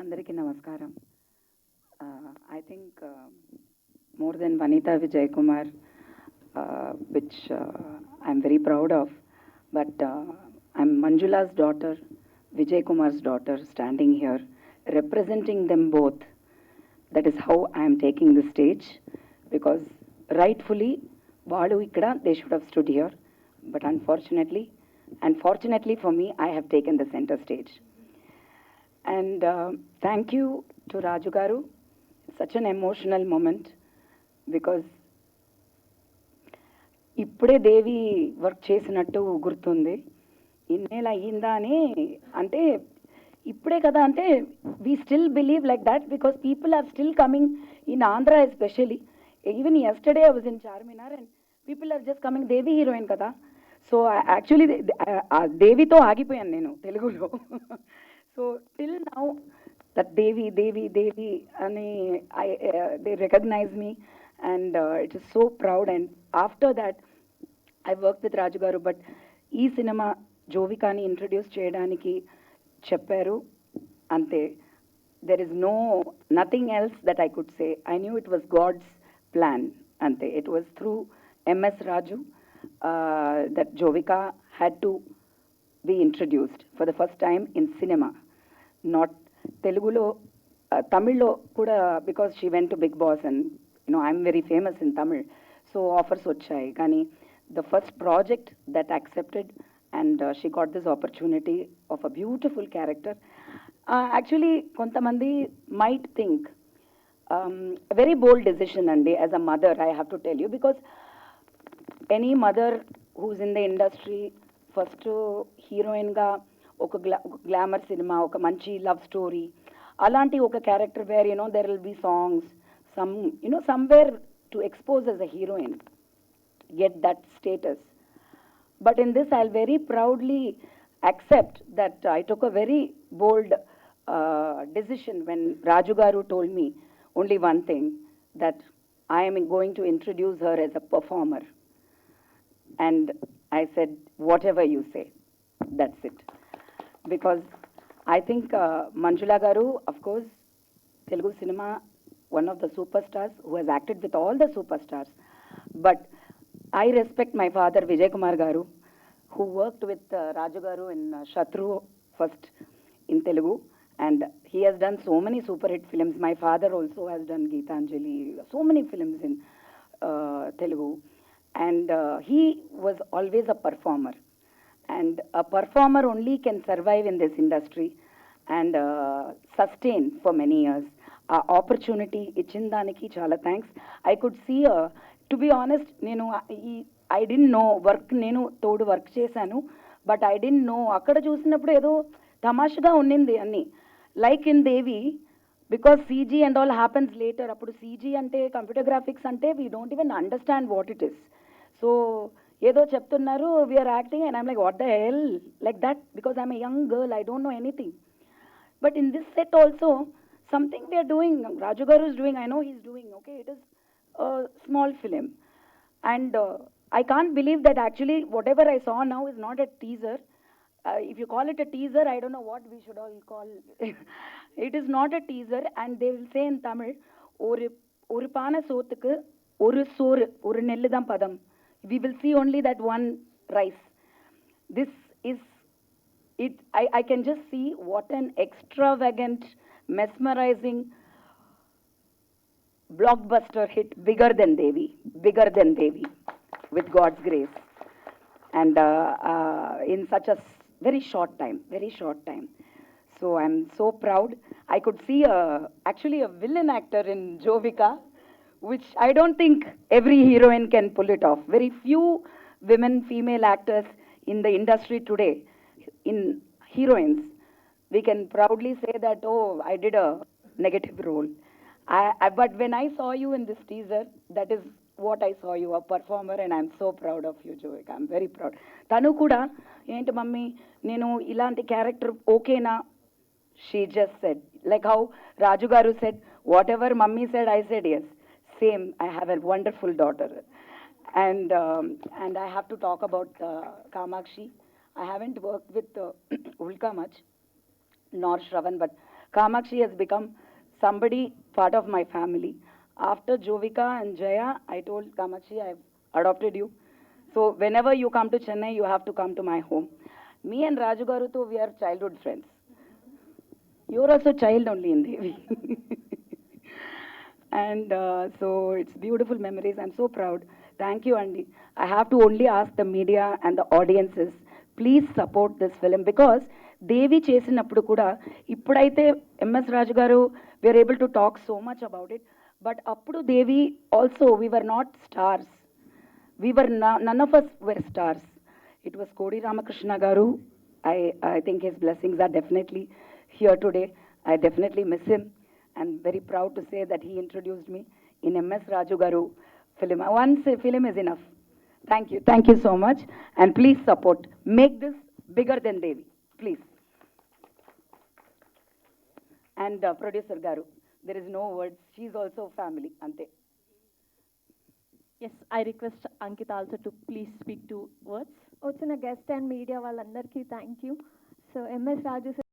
Andariki namaskaram. I think more than Vanita Vijay Kumar, which I'm very proud of, but I'm Manjula's daughter, Vijay Kumar's daughter, standing here, representing them both. That is how I am taking the stage, because rightfully, Vaadu ikkada, they should have stood here, but unfortunately, and fortunately for me, I have taken the center stage. And thank you to Raju Garu. Such an emotional moment because ఇప్పుడే దేవి work చేసినట్టు గుర్తుంది. ఇన్నేళ్ళు అయ్యిందా అని అంటే ఇప్పుడే కదా అంటే we still believe like that because people are still coming in Andhra especially. Even yesterday I was in Charminar and people are just coming. Devi heroine కదా, సో యాక్చువల్లీ దేవితో ఆగిపోయాను నేను తెలుగులో. So till now that Devi, and they recognize me, and it is so proud. And after that, I worked with Raju Garu, but ee cinema Jovikani introduce cheyadaniki chepparu ante. There is nothing else that I could say. I knew it was God's plan ante. It was through MS Raju that Jovika had to be introduced for the first time in cinema, not తెలుగులో తమిళ్లో కూడా, because she went to Bigg Boss and I'm very famous in Tamil, so offers వచ్చాయి. కానీ the first project that accepted and she got this opportunity of a beautiful character. Actually కొంతమంది might think very bold decision అండి. As a mother I have to tell you, because any mother who's in the industry first హీరోయిన్గా ఒక glamour cinema, ఒక మంచి love story, అలాంటి ఒక character where there will be songs, somewhere to expose as a heroine, get that status. But in this I'll very proudly accept that I took a very bold decision when Raju Garu told me only one thing, that I am going to introduce her as a performer. And I said, whatever you say, that's it. Because I think Manjula Garu, of course, Telugu cinema, one of the superstars who has acted with all the superstars. But I respect my father, Vijay Kumar Garu, who worked with Raju Garu in Shatru first in Telugu. And he has done so many super hit films. My father also has done Geetanjali, so many films in Telugu. And he was always a performer. And a performer only can survive in this industry and sustain for many years. Opportunity ichindaniki chala thanks. I could see, to be honest, I didn't know work, nenu todu work chesanu, but I didn't know akkada chusinappudu edo tamashaga unnindi anni, like in Devi, because CG and all happens later. Appudu CG ante computer graphics ante we don't even understand what it is. So ఏదో చెప్తున్నారు, we are acting, and I'm like what the hell, like that, because I'm a young girl, I don't know anything. But in this set also something we are doing, Raju garu is doing, I know he's doing, okay, it is small film. And I can't believe that actually whatever I saw now is not a teaser. If you call it a teaser, I don't know what we should all call. It is not a teaser, and they will say in Tamil, ஒரு பானை சோத்துக்கு ஒரு சோறு ஒரு நெல்லு தான் பதம். We will see only that one rice. This is it. I can just see what an extravagant, mesmerizing blockbuster hit, bigger than Devi, with God's grace, and in such a very short time. So I'm so proud. I could see actually a villain actor in Jovika, which I don't think every heroine can pull it off. Very few women, female actors in the industry today, in heroines, we can proudly say that, oh, I did a negative role. But when I saw you in this teaser, that is what I saw you, a performer, and I'm so proud of you, Jovika. I'm very proud. Tanu kuda, enti mummy, nenu ilanti character okay na? She just said, like how Raju Garu said, whatever mummy said, I said yes. Same, I have a wonderful daughter. And I have to talk about Kamakshi. I haven't worked with Ulka much, nor Shravan, but Kamakshi has become somebody part of my family. After Jovika and Jaya, I told Kamakshi, I've adopted you. So whenever you come to Chennai, you have to come to my home. Me and Raju Garu, too, we are childhood friends. You're also child only in Devi. And so it's beautiful memories. I'm so proud. Thank you, Andy. I have to only ask the media and the audiences, please support this film because దేవి చేసినప్పుడు కూడా ఇప్పుడైతే MS Raju garu we are able to talk so much about it but అప్పుడు Devi also we were not stars we were none of us were stars. It was Kodi Ramakrishna Garu. I think his blessings are definitely here today. I definitely miss him and very proud to say that he introduced me in MS Raju Garu film. Once a film is enough. Thank you so much and please support. Make this bigger than Devi, please. And producer Garu, there is no words. She's also family, ante. Yes, I request Ankita also to please speak 2 words. వచ్చిన guest and media వాళ్ళందరికీ thank you. So MS Raju